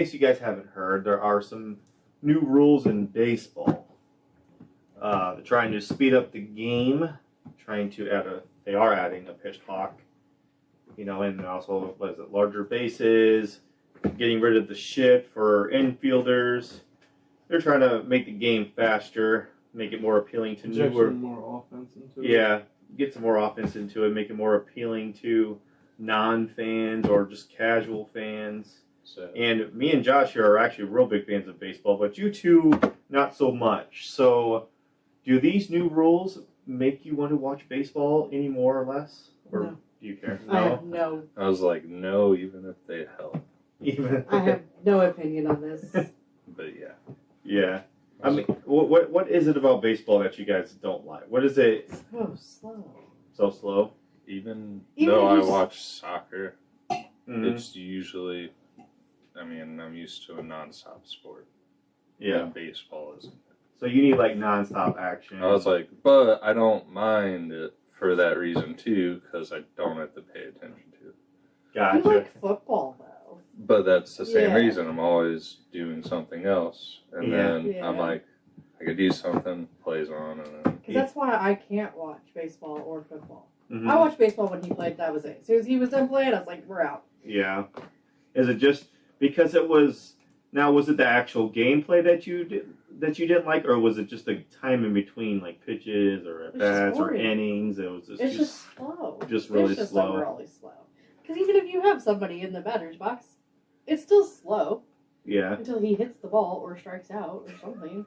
case you guys haven't heard, there are some new rules in baseball. They're trying to speed up the game, they are adding a pitch clock, and also, larger bases, getting rid of the shift for infielders. They're trying to make the game faster, make it more appealing to newer. More offense into it. Yeah, get some more offense into it, make it more appealing to non-fans or just casual fans. And me and Josh here are actually real big fans of baseball, but you two, not so much. So, do these new rules make you want to watch baseball any more or less? Or No. do you care? I have no. I was like, no, even if they help. Even. I have no opinion on this. But yeah. Yeah. I mean, what is it about baseball that you guys don't like? What is it? So slow. So slow? Even Even though if I you watch soccer, Mhm. it's usually, I'm used to a non-stop sport. Yeah. And baseball isn't. So you need like non-stop action. I was like, but I don't mind it for that reason too, because I don't have to pay attention to it. Gotcha. You like football though. But that's the same Yeah. reason. I'm always doing something else. And Yeah. then Yeah. I'm like, I could do something, plays on, and then. Because that's why I can't watch baseball or football. Mhm. I watched baseball when he played. That was it. As soon as he was done playing, I was like, we're out. Yeah. Is it just because it was? Now, was it the actual gameplay that you didn't like, or was it just the time in between, like pitches or at It's just bats or boring. innings? It was It's just slow. just really it's just slow. overall slow. Because even if you have somebody in the batter's box, it's still slow Yeah. until he hits the ball or strikes out or something.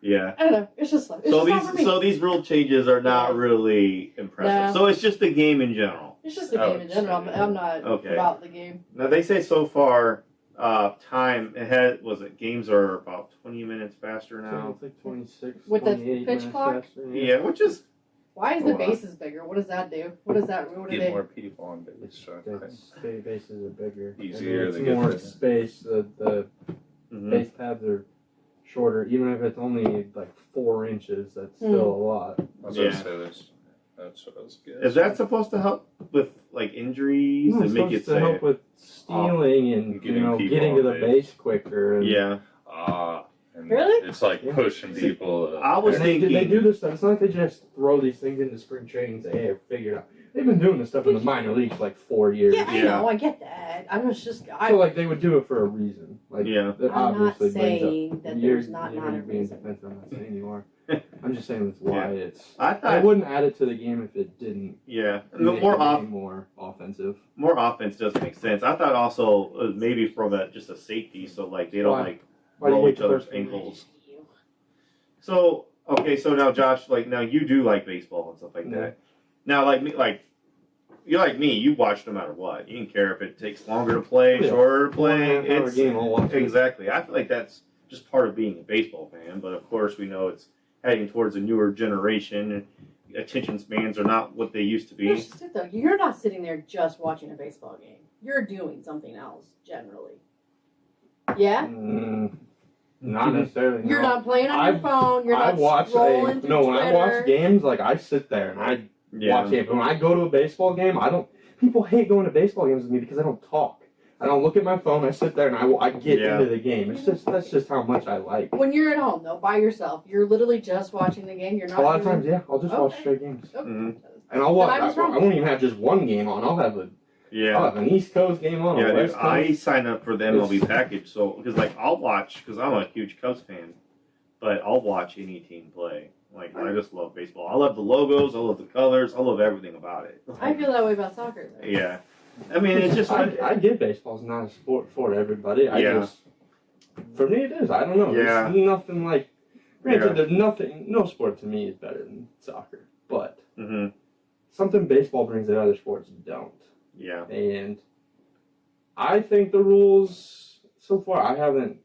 Yeah. I don't know. It's just slow. It's So just not for me. these rule changes are not Yeah. really impressive. No. So it's just the game in general. It's just the I game in would general. say- I'm not Okay. about the game. Now they say so far, games are about 20 minutes faster So now. it's like 26, With the 28 pitch minutes clock? faster, Yeah, which is Why is Oh, the wow. bases bigger? What does that do? What does that? What do Get they? more people on base. So The bases are bigger. Easier It's to get more the- space. The mhm. base paths are shorter. Even if it's only like 4 inches, that's still a lot. I was Yeah. gonna say this. That's what I was getting. Is that supposed to help with like injuries No, and it's make it supposed to help with stealing and Getting people getting to on the base. base quicker. And Yeah. And Really? It's like Yeah. pushing people. I was And they thinking. do this stuff. It's not like they just throw these things into spring training and say, "Hey, figure it out." They've been doing this stuff in the minor leagues for like 4 years. Yeah, I Yeah. know. I get that. I was just. I feel like they would do it for a reason. Like Yeah. that I'm not obviously brings up. saying that You're, there's not you're a being reason. defensive. I'm not saying you are. I'm just saying that's why it's. I I thought. wouldn't add it to the game if it didn't. Yeah. Make More the off. game more offensive. More offense does make sense. I thought also maybe from just a safety, so like they don't Why? like Why do you roll hate each other's the ankles. So okay, so now Josh, like now you do like baseball and stuff like Yeah. that. Now like me, like you're like me, you watch no matter what. You don't care if it takes longer to play, Yeah. shorter to play. 1.5 hour game, I'll watch it. Exactly. I feel like that's just part of being a baseball fan. But of course, we know it's heading towards a newer generation. And attention spans are not what they used to be. That's just it, though. You're not sitting there just watching a baseball game. You're doing something else generally. Yeah. Not necessarily. You're no. not playing on your phone. You're I not watch scrolling through when I watch Twitter. games, like I sit there and I Yeah. watch it. But when I go to a baseball game, I don't. People hate going to baseball games with me because I don't talk. I don't look at my phone. I sit there and I get Yeah. into the game. It's just that's just how much I like. When you're at home, though, by yourself, you're literally just watching the game. You're not. A lot of doing- times, yeah, I'll just watch Okay. straight games, Okay. Mhm. and I'll watch. Then I was wrong. I won't even have just one game on. I'll have Yeah. an East Coast game on. Yeah, a dude, West Coast. I sign up for the MLB package, so because like I'll watch because I'm a huge Cubs fan, but I'll watch any team play. Like I just love baseball. I love the logos. I love the colors. I love everything about it. I feel that way about soccer, though. Yeah, I mean it's just I get baseball's not a sport for everybody. Yeah. For me it is. I don't know. Yeah. There's nothing like. Granted, Yeah. there's nothing. No sport to me is better than soccer, but hmm something baseball brings that other sports don't. yeah, And I think the rules so far I haven't.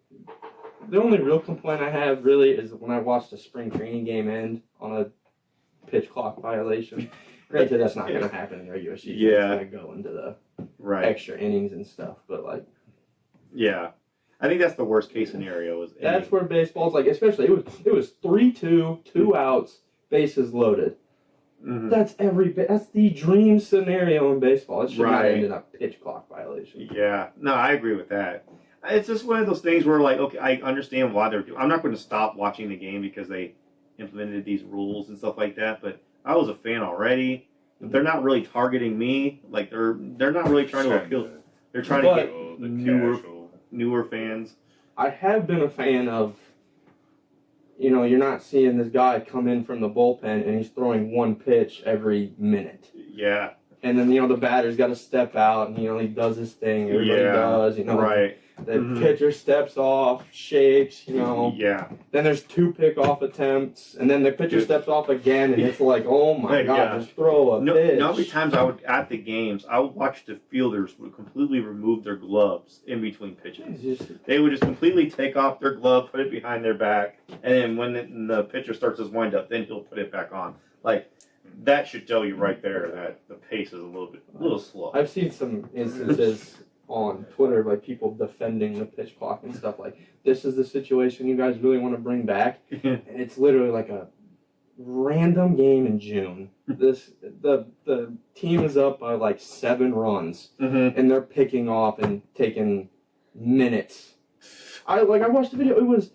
The only real complaint I have really is when I watched a spring training game end on a pitch clock violation. Granted, that's not going to happen in regular season. Yeah. It's going to go into the right, extra innings and stuff. But like yeah. I think that's the worst case scenario. Is that's where baseball's like, especially it was 3-2, 2 outs, bases loaded. Mhm. That's that's the dream scenario in baseball. It should not Right. end in a pitch clock violation. Yeah, no, I agree with that. It's just one of those things where, like, okay, I understand why they're doing. I'm not going to stop watching the game because they implemented these rules and stuff like that. But I was a fan already. They're not really targeting me. Like they're not really trying to appeal. They're trying to get the newer fans. I have been a fan of, you're not seeing this guy come in from the bullpen and he's throwing one pitch every minute. Yeah. And then, the batter's got to step out and, he does his thing. Everybody does, Right. The pitcher steps off, shakes, Yeah. Then there's 2 pickoff attempts, and then the pitcher steps off again, and it's like, oh my God, just throw a pitch. How many times at the games, I would watch the fielders would completely remove their gloves in between pitches. They would just completely take off their glove, put it behind their back, and then when the pitcher starts his windup, then he'll put it back on. Like, that should tell you right there that the pace is a little slow. I've seen some instances on Twitter, like people defending the pitch clock and stuff like, this is the situation you guys really want to bring back, and it's literally like a random game in June. The team is up by like 7 runs, and they're picking off and taking minutes. I watched the video. It was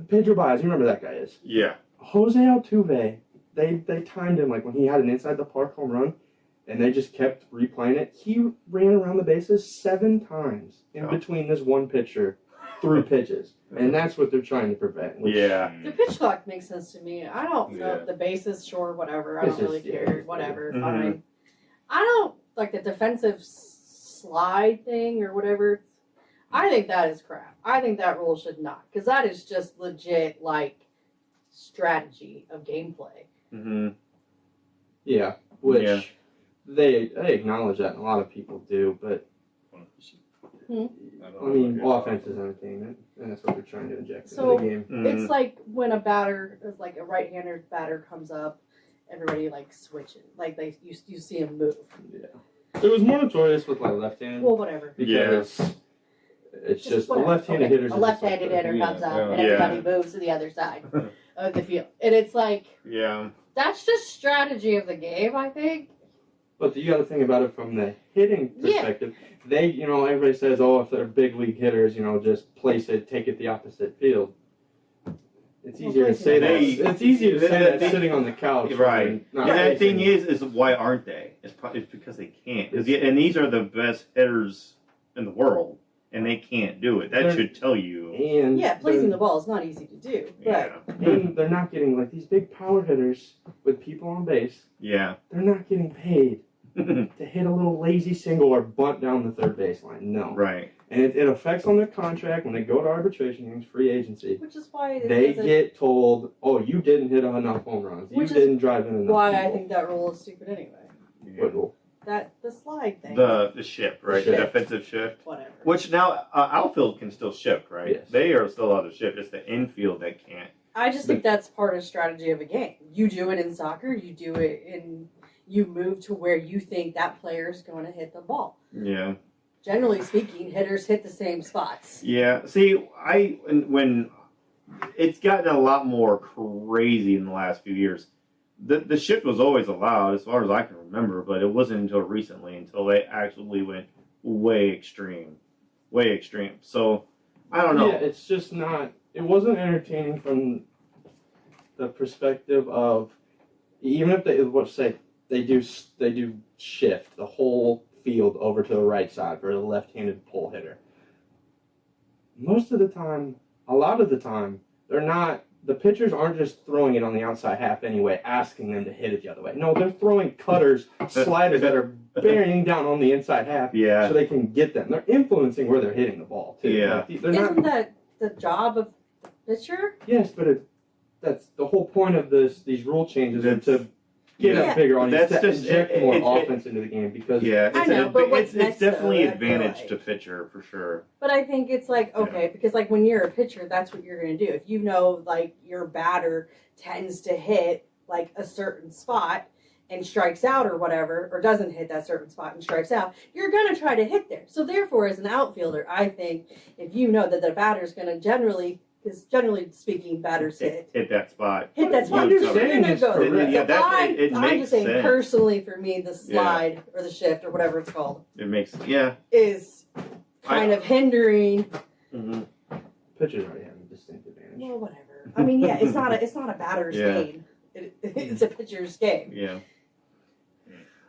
Pedro Baez. You remember that guy is? Yeah. Jose Altuve. They timed him like when he had an inside the park home run. And they just kept replaying it. He ran around the bases 7 times in between this one pitcher through pitches. And that's what they're trying to prevent. The pitch clock makes sense to me. I don't know if the bases, sure, whatever. I don't really care. Whatever, fine. I don't like the defensive slide thing or whatever. I think that is crap. I think that rule should not. Because that is just legit, like, strategy of gameplay. Yeah, which... They acknowledge that, and a lot of people do, but I mean, offense is entertainment, and that's what they're trying to inject into the game. It's like when a batter, like a right-hander batter comes up, everybody like switches, like you see him move. Yeah, it was more notorious with like left-handed. Well, whatever. Because it's just the left-handed hitters. A left-handed hitter comes up, and everybody moves to the other side of the field, and it's like that's just strategy of the game, I think. But you got to think about it from the hitting perspective. They, everybody says, oh, if they're big league hitters, just place it, take it the opposite field. It's easier to say that. It's easier to say that sitting on the couch. Right. Yeah, the thing is why aren't they? It's because they can't. And these are the best hitters in the world, and they can't do it. That should tell you. And placing the ball is not easy to do. But. And they're not getting, like, these big power hitters with people on base. Yeah. They're not getting paid to hit a little lazy single or bunt down the third baseline. No. Right. And it affects on their contract when they go to arbitration hearings, free agency. Which is why they get told, oh, you didn't hit enough home runs. You didn't drive in enough why people. I think that rule is stupid anyway. What rule? The slide thing. The shift, right? The defensive shift. Whatever. Which now outfield can still shift, right? Yes. They are still allowed to shift. It's the infield that can't. I just think that's part of strategy of a game. You do it in soccer. You do it in. You move to where you think that player is going to hit the ball. Yeah. Generally speaking, hitters hit the same spots. Yeah. See, when it's gotten a lot more crazy in the last few years. The shift was always allowed, as far as I can remember, but it wasn't until recently, until they actually went way extreme. So, I don't know. Yeah, it's just not, it wasn't entertaining from the perspective of, even if they, let's say, they do shift the whole field over to the right side for a left-handed pull hitter. Most of the time, a lot of the time, they're not, the pitchers aren't just throwing it on the outside half anyway, asking them to hit it the other way. No, they're throwing cutters, sliders that are bearing down on the inside half so they can get them. They're influencing where they're hitting the ball, too. Yeah. Isn't that the job of the pitcher? Yes, but that's the whole point of these rule changes are to get a bigger audience, to inject more offense into the game. Because I know, but what's it's definitely next, though, advantage to pitcher for sure. But I think it's like, okay, because like when you're a pitcher, that's what you're going to do. If you know like your batter tends to hit like a certain spot and strikes out or whatever, or doesn't hit that certain spot and strikes out, you're going to try to hit there. So therefore, as an outfielder, I think if you know that the batter's going to generally speaking, batters hit that spot. Hit that spot. What you're saying is correct. It I'm makes just saying, sense. personally, for me, the slide or the shift or whatever it's called It makes is kind of hindering. Mhm. Pitchers already have a distinct advantage. Well, whatever. I mean, yeah, it's not a batter's Yeah. game. It's a pitcher's game. Yeah.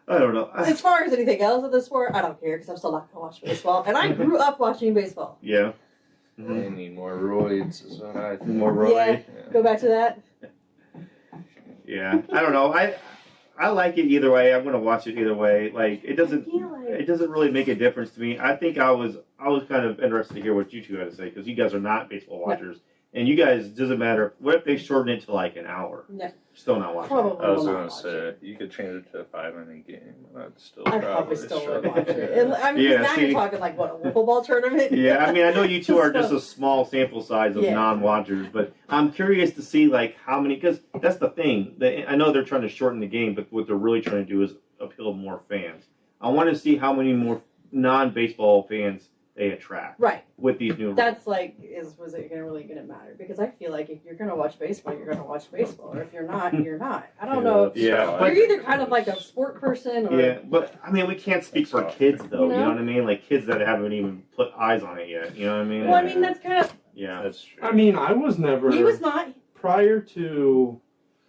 I don't know. As far as anything else in the sport, I don't care because I'm still not gonna watch baseball, and I grew up watching baseball. Yeah. They Mhm. need more roids, is what I think. More Roy. Yeah. Go back to that. Yeah. I don't know. I like it either way. I'm gonna watch it either way. Like it I doesn't feel like really make a difference to me. I think I was kind of interested to hear what you two had to say because you guys are not baseball watchers, and you guys doesn't matter. What if they shorten it to like an hour? No. Still not watching. Probably I was will not gonna watch say it. you could change it to a 5-inning game. And I'd still I probably still would struggle. watch it. And, I mean, 'cause Yeah, now see- you're talking like what, a wiffle ball tournament? Yeah, I mean, I know you two are just a small sample size of Yeah. non-watchers, but I'm curious to see like how many. Because that's the thing. I know they're trying to shorten the game, but what they're really trying to do is appeal to more fans. I want to see how many more non-baseball fans they attract Right. with these new rules. That's like, was it really going to matter? Because I feel like if you're going to watch baseball, you're going to watch baseball. Or if you're not, you're not. I don't know. If, Yeah, you're either kind of like a sport person or. Yeah, but I mean, we can't speak for kids though. You know what I mean? Like kids that haven't even put eyes on it yet. You know what I mean? Well, I mean, that's kind of. Yeah. That's true. I mean, I was never. He was not. Prior to,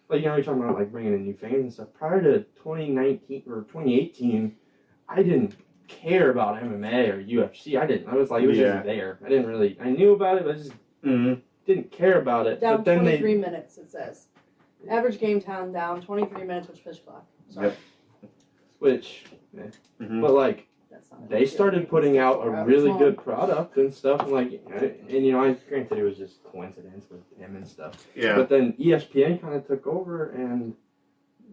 like, you know, you're talking about like bringing in new fans and stuff. Prior to 2019 or 2018, I didn't care about MMA or UFC. I was like, it was just there. I didn't really. I knew about it, but I just didn't care about it. Down but then 23 minutes, it says. Average game time down 23 minutes with pitch clock. Sorry. Yep. which, Mhm. but like. That's not They started putting out a Hours really long. good product and stuff, and like, and you know, I granted it was just coincidence with him and stuff. Yeah. But then ESPN kind of took over, and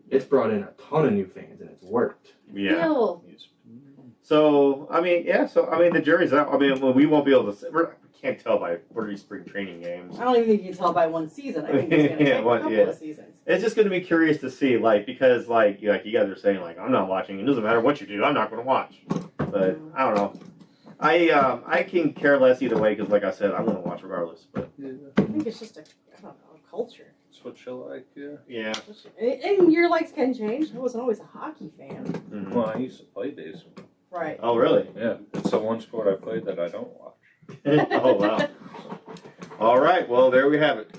it's brought in a ton of new fans, and it's worked. Yeah. Bill, So I mean, yeah. So I mean, the jury's out. I mean, we won't be able to. We can't tell by 40 spring training games. I don't even think you can tell by one season. I think it's going to Yeah, take one- a couple yeah. of seasons. It's just going to be curious to see, like, because like you guys are saying, like, I'm not watching. It doesn't matter what you do. I'm not going to watch. But I don't know. I can care less either way because, like I said, I'm going to watch regardless. But I think it's just I don't know, a culture. That's what you like, yeah. yeah. And your likes can change. I wasn't always a hockey fan. Mhm. Well, I used to play baseball. Right. Oh really? Yeah, it's the one sport I played that I don't watch. Oh wow. All right. Well, there we have it.